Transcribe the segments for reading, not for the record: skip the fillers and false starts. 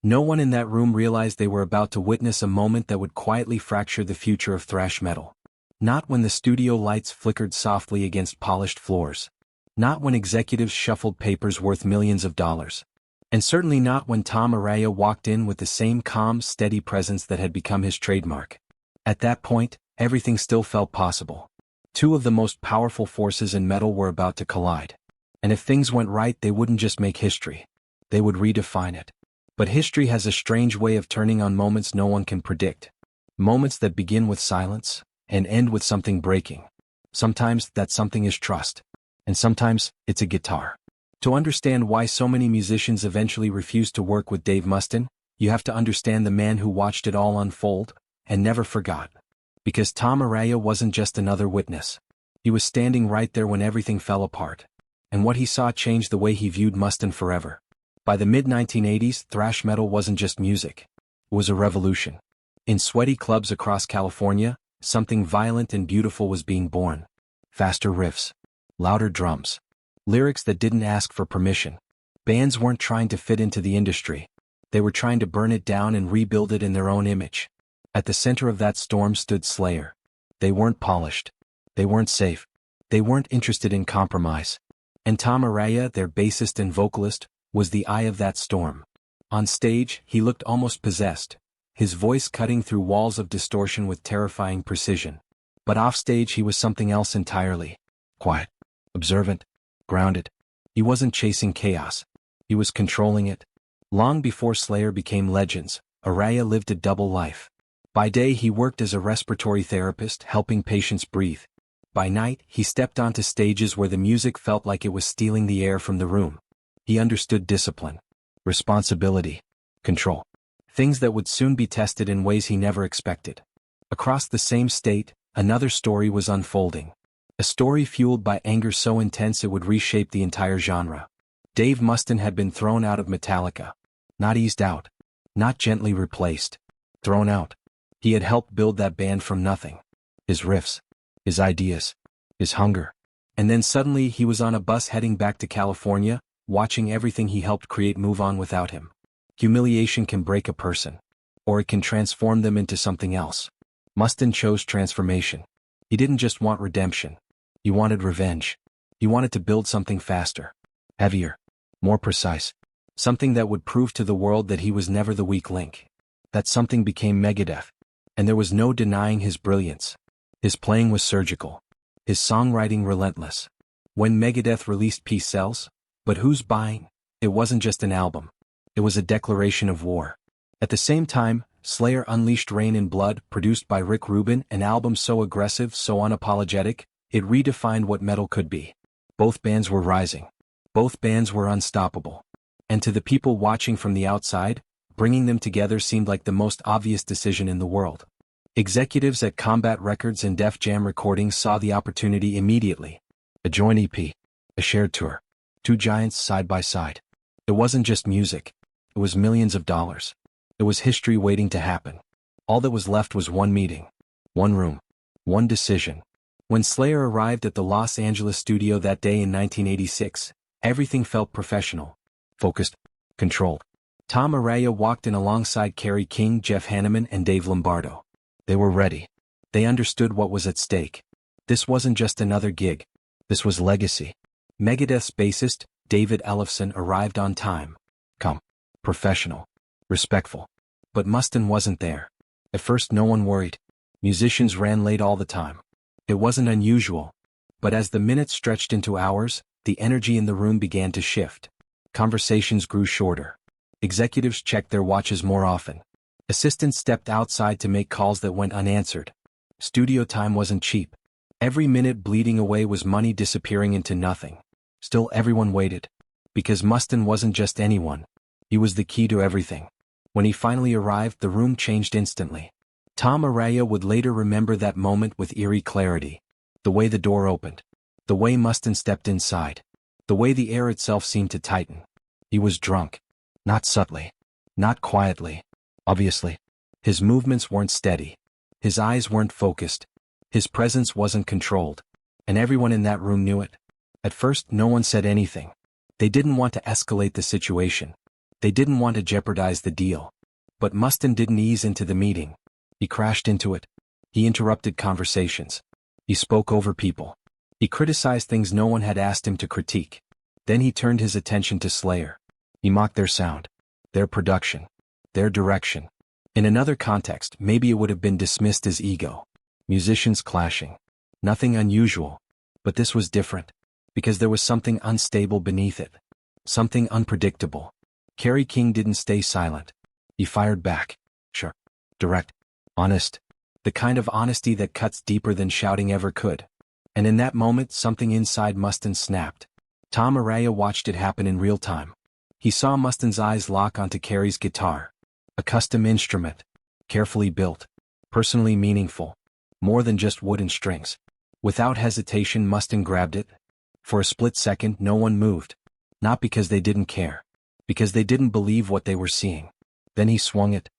No one in that room realized they were about to witness a moment that would quietly fracture the future of thrash metal. Not when the studio lights flickered softly against polished floors. Not when executives shuffled papers worth millions of dollars. And certainly not when Tom Araya walked in with the same calm, steady presence that had become his trademark. At that point, everything still felt possible. Two of the most powerful forces in metal were about to collide. And if things went right, they wouldn't just make history. They would redefine it. But history has a strange way of turning on moments no one can predict. Moments that begin with silence and end with something breaking. Sometimes that something is trust. And sometimes it's a guitar. To understand why so many musicians eventually refused to work with Dave Mustaine, you have to understand the man who watched it all unfold and never forgot. Because Tom Araya wasn't just another witness. He was standing right there when everything fell apart. And what he saw changed the way he viewed Mustaine forever. By the mid-1980s, thrash metal wasn't just music. It was a revolution. In sweaty clubs across California, something violent and beautiful was being born. Faster riffs. Louder drums. Lyrics that didn't ask for permission. Bands weren't trying to fit into the industry. They were trying to burn it down and rebuild it in their own image. At the center of that storm stood Slayer. They weren't polished. They weren't safe. They weren't interested in compromise. And Tom Araya, their bassist and vocalist, was the eye of that storm. On stage, he looked almost possessed, his voice cutting through walls of distortion with terrifying precision. But offstage he was something else entirely. Quiet. Observant. Grounded. He wasn't chasing chaos. He was controlling it. Long before Slayer became legends, Araya lived a double life. By day he worked as a respiratory therapist, helping patients breathe. By night, he stepped onto stages where the music felt like it was stealing the air from the room. He understood discipline, responsibility, control. Things that would soon be tested in ways he never expected. Across the same state, another story was unfolding. A story fueled by anger so intense it would reshape the entire genre. Dave Mustaine had been thrown out of Metallica. Not eased out. Not gently replaced. Thrown out. He had helped build that band from nothing. His riffs. His ideas. His hunger. And then suddenly he was on a bus heading back to California, watching everything he helped create move on without him. Humiliation can break a person. Or it can transform them into something else. Mustaine chose transformation. He didn't just want redemption. He wanted revenge. He wanted to build something faster. Heavier. More precise. Something that would prove to the world that he was never the weak link. That something became Megadeth. And there was no denying his brilliance. His playing was surgical. His songwriting relentless. When Megadeth released Peace Sells, but who's buying? It wasn't just an album. It was a declaration of war. At the same time, Slayer unleashed Rain in Blood, produced by Rick Rubin, an album so aggressive, so unapologetic, it redefined what metal could be. Both bands were rising. Both bands were unstoppable. And to the people watching from the outside, bringing them together seemed like the most obvious decision in the world. Executives at Combat Records and Def Jam Recordings saw the opportunity immediately. A joint EP. A shared tour. Two giants side by side. It wasn't just music. It was millions of dollars. It was history waiting to happen. All that was left was one meeting. One room. One decision. When Slayer arrived at the Los Angeles studio that day in 1986, everything felt professional. Focused. Controlled. Tom Araya walked in alongside Kerry King, Jeff Hanneman, and Dave Lombardo. They were ready. They understood what was at stake. This wasn't just another gig. This was legacy. Megadeth's bassist, David Ellefson, arrived on time. Calm. Professional. Respectful. But Mustaine wasn't there. At first no one worried. Musicians ran late all the time. It wasn't unusual. But as the minutes stretched into hours, the energy in the room began to shift. Conversations grew shorter. Executives checked their watches more often. Assistants stepped outside to make calls that went unanswered. Studio time wasn't cheap. Every minute bleeding away was money disappearing into nothing. Still everyone waited. Because Mustaine wasn't just anyone. He was the key to everything. When he finally arrived, the room changed instantly. Tom Araya would later remember that moment with eerie clarity. The way the door opened. The way Mustaine stepped inside. The way the air itself seemed to tighten. He was drunk. Not subtly. Not quietly. Obviously. His movements weren't steady. His eyes weren't focused. His presence wasn't controlled. And everyone in that room knew it. At first, no one said anything. They didn't want to escalate the situation. They didn't want to jeopardize the deal. But Mustaine didn't ease into the meeting. He crashed into it. He interrupted conversations. He spoke over people. He criticized things no one had asked him to critique. Then he turned his attention to Slayer. He mocked their sound, their production, their direction. In another context, maybe it would have been dismissed as ego. Musicians clashing. Nothing unusual. But this was different. Because there was something unstable beneath it. Something unpredictable. Kerry King didn't stay silent. He fired back. Sure. Direct. Honest. The kind of honesty that cuts deeper than shouting ever could. And in that moment, something inside Mustaine snapped. Tom Araya watched it happen in real time. He saw Mustaine's eyes lock onto Kerry's guitar. A custom instrument. Carefully built. Personally meaningful. More than just wood and strings. Without hesitation, Mustaine grabbed it. For a split second, no one moved. Not because they didn't care. Because they didn't believe what they were seeing. Then he swung it.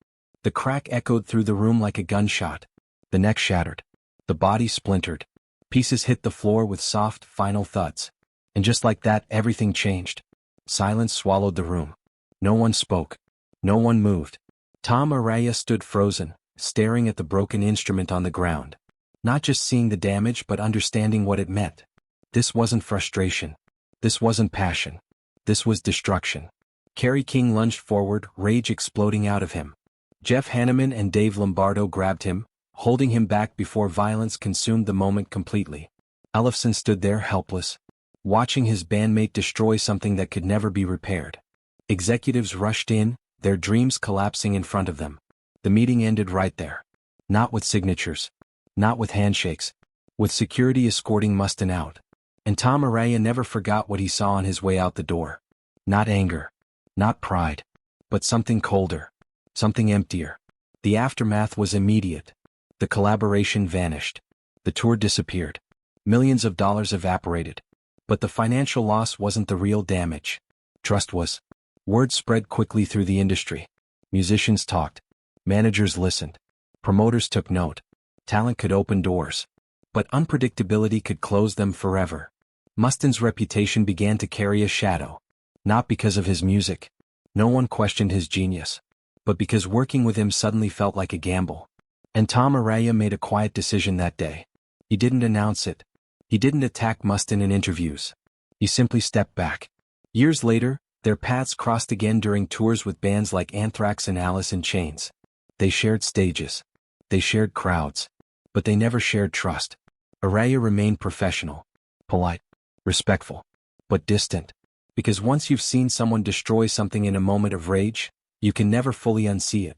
The crack echoed through the room like a gunshot. The neck shattered. The body splintered. Pieces hit the floor with soft, final thuds. And just like that, everything changed. Silence swallowed the room. No one spoke. No one moved. Tom Araya stood frozen, staring at the broken instrument on the ground. Not just seeing the damage but understanding what it meant. This wasn't frustration. This wasn't passion. This was destruction. Kerry King lunged forward, rage exploding out of him. Jeff Hanneman and Dave Lombardo grabbed him, holding him back before violence consumed the moment completely. Ellefson stood there helpless, watching his bandmate destroy something that could never be repaired. Executives rushed in, their dreams collapsing in front of them. The meeting ended right there. Not with signatures. Not with handshakes. With security escorting Mustaine out. And Tom Araya never forgot what he saw on his way out the door. Not anger. Not pride. But something colder. Something emptier. The aftermath was immediate. The collaboration vanished. The tour disappeared. Millions of dollars evaporated. But the financial loss wasn't the real damage. Trust was. Word spread quickly through the industry. Musicians talked. Managers listened. Promoters took note. Talent could open doors. But unpredictability could close them forever. Mustaine's reputation began to carry a shadow. Not because of his music. No one questioned his genius. But because working with him suddenly felt like a gamble. And Tom Araya made a quiet decision that day. He didn't announce it. He didn't attack Mustaine in interviews. He simply stepped back. Years later, their paths crossed again during tours with bands like Anthrax and Alice in Chains. They shared stages. They shared crowds. But they never shared trust. Araya remained professional. Polite. Respectful. But distant. Because once you've seen someone destroy something in a moment of rage, you can never fully unsee it.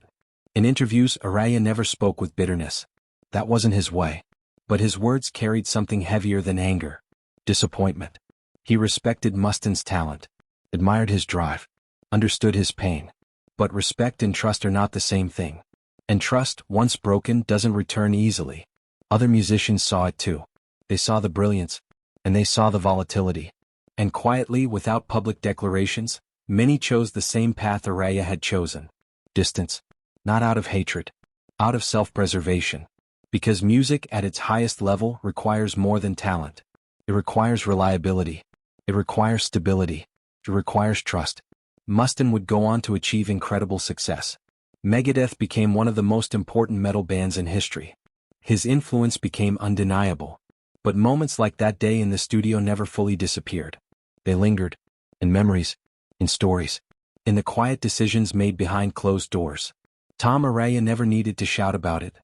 In interviews, Araya never spoke with bitterness. That wasn't his way. But his words carried something heavier than anger. Disappointment. He respected Mustaine's talent. Admired his drive. Understood his pain. But respect and trust are not the same thing. And trust, once broken, doesn't return easily. Other musicians saw it too. They saw the brilliance. And they saw the volatility. And quietly, without public declarations, many chose the same path Araya had chosen. Distance. Not out of hatred. Out of self-preservation. Because music at its highest level requires more than talent. It requires reliability. It requires stability. It requires trust. Mustaine would go on to achieve incredible success. Megadeth became one of the most important metal bands in history. His influence became undeniable. But moments like that day in the studio never fully disappeared. They lingered. In memories. In stories. In the quiet decisions made behind closed doors. Tom Araya never needed to shout about it.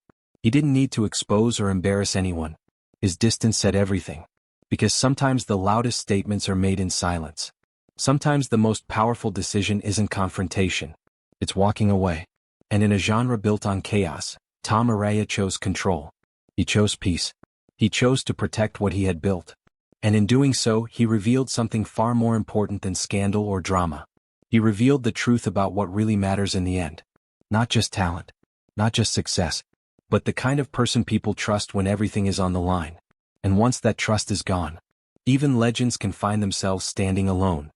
He didn't need to expose or embarrass anyone. His distance said everything. Because sometimes the loudest statements are made in silence. Sometimes the most powerful decision isn't confrontation. It's walking away. And in a genre built on chaos, Tom Araya chose control. He chose peace. He chose to protect what he had built. And in doing so, he revealed something far more important than scandal or drama. He revealed the truth about what really matters in the end. Not just talent. Not just success. But the kind of person people trust when everything is on the line. And once that trust is gone, even legends can find themselves standing alone.